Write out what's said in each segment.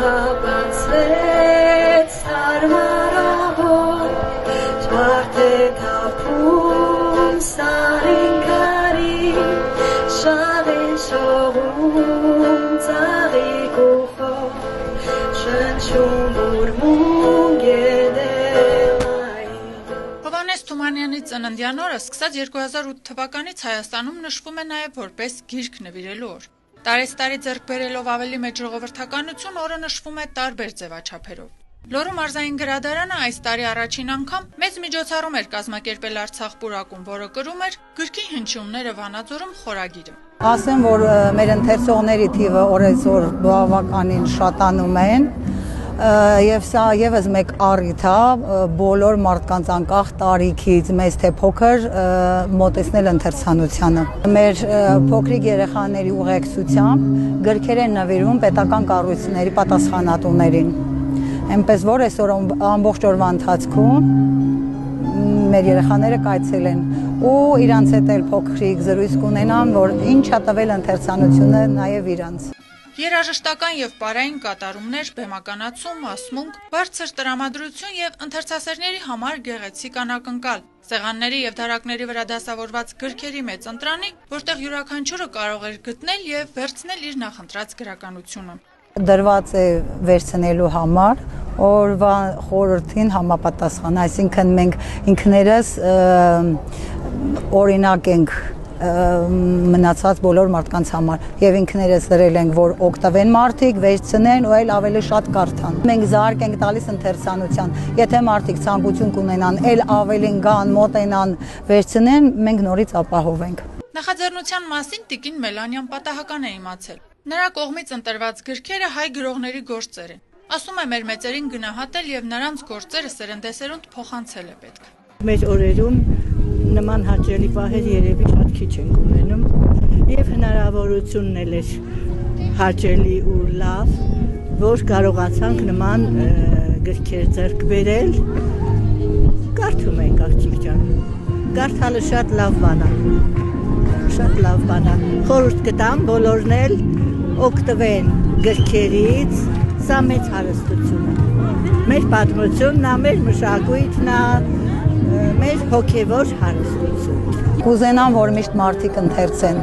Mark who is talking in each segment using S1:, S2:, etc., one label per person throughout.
S1: Հապացվեց հարմարավոր Թվարդե թափում սարին կարի Շաղին շողում ծաղիկ ու խոր Շնչում ուրմուն գեդեմային
S2: Հովհաննես Թումանյանի ծննդյան օրը սկսած 2008 թվականից Հայաստանում նշվում է նաև որպես գիրք նվիրելու օր։ Տարեստարի ձեռք բերելով ավելի մեծ ժողովրդականություն օրը նշվում է տարբեր ձևաչափերով։ Լոռու մարզային գրադարանը այս տարի առաջին անգամ մեծ միջոցառում էր կազմակերպել Արցախ պուրակում, որը կրում էր «Գրքի հնչյունները Վանաձորում» խորագիրը։
S3: Ասեմ, որ մեր ընթերցողների թիվը օրեցօր բավականին շատանում են, եւ սա եւս մեկ առիթ է բոլոր մարդկանց անկախ տարիքից, մեծ թե փոքր, մոտեցնել ընթերցանությանը։ Մեր փոքրիկ երեխաների ուղեկցությամբ գրքեր են նվիրում պետական կառույցների պատասխանատուներին։ Այնպես որ այսօր ամբողջ օրվա ընթացքում մեր երեխաները կայցելեն ու իրանց հետ էլ փոքրիկ զրույց կունենան, որ ինչ է տվել ընթերցանությունը նաև իրանց։
S2: Երաժշտական եւ պարային կատարումներ, բեմականացում, ասմունք, բարձր տրամադրություն եւ ընթերցասերների համար գեղեցիկ անակնկալ, սեղանների եւ դարակների վրա դասավորված գրքերի մեծ ընտրանի, որտեղ յուրաքանչյուրը կարող էր գտնել եւ վերցնել իր նախընտրած գրականությունը։
S3: Դրված է վերցնելու համար օրվա խորհրդին համապատասխան, այսինքն մենք ինքներս օրինակ ենք մնացած բոլոր մարդկանց համար եւ ինքներս դրել ենք, որ օգտվեն մարդիկ, վերցնեն ու այլ ավելի շատ կարդան։ Մենք զարկ ենք տալիս ընթերցանության, եթե մարդիկ ցանկություն կունենան, այլ ավելին գան, մոտենան, վերցնեն, մենք նորից ապահովենք։
S2: Նախաձեռնության մասին տիկին Մելանյան պատահական է իմացել։ Նրա կողմից ընտրված գրքերը հայ գրողների գործեր են։ Ասում է մեր մեծերին գնահատել եւ նրանց գործերը սերնդեսերունդ փոխանցել է պետք։
S4: Մեր օրերում նման հաճելի պահեր երևի շատ քիչ են ունենում եւ հնարավորությունն էլ է հաճելի ու լավ, որ կարողացանք նման գրքեր ձեռք բերել։ Կարդում ենք աղջիկ ջան։ Կարդալը շատ լավ բան է։ Շատ լավ բան է։ Խորհուրդ կտամ բոլորն էլ օգտվեն գրքերից, սա մեծ հարստություն է։ Մեր պատմությունն է, մեր մշակույթն է, մեր հոգևոր հարստություն։
S3: Կուզենամ, որ միշտ մարդիկ ընթերցեն։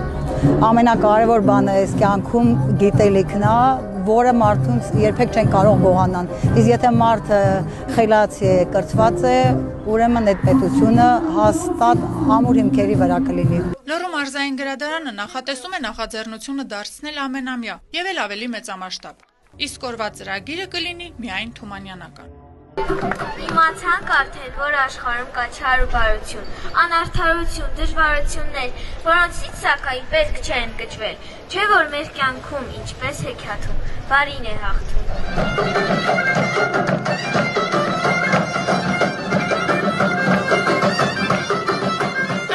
S3: Ամենակարևոր բանը այս կյանքում գիտելիքն է, որը մարդուն երբեք չեն կարող գողանալ։ Իսկ եթե մարդը խելացի է, կրթված է, ուրեմն այդ պետությունը հաստատ ամուր հիմքերի վրա կլինի։
S2: Լոռու մարզային գրադարանը նախատեսում է նախաձեռնությունը դարձնել ամենամյա եւ էլ ավելի մեծամասշտաբ։ Իսկ օրվա ծրագիրը կլինի միայն թումանյանական։
S5: Իմացանք արդեն, որ աշխարհում կա չար ու բարություն, անարդարություն, դժվարություններ, որոնցից սակայն պետք չէ ընկճվել, չէ որ մեր կյանքում ինչպես հեքիաթում բարին է հաղթում։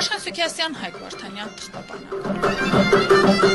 S2: Աշխեն Սուքիասյան, Հայկ Վարդանյան, Թղթապանակ։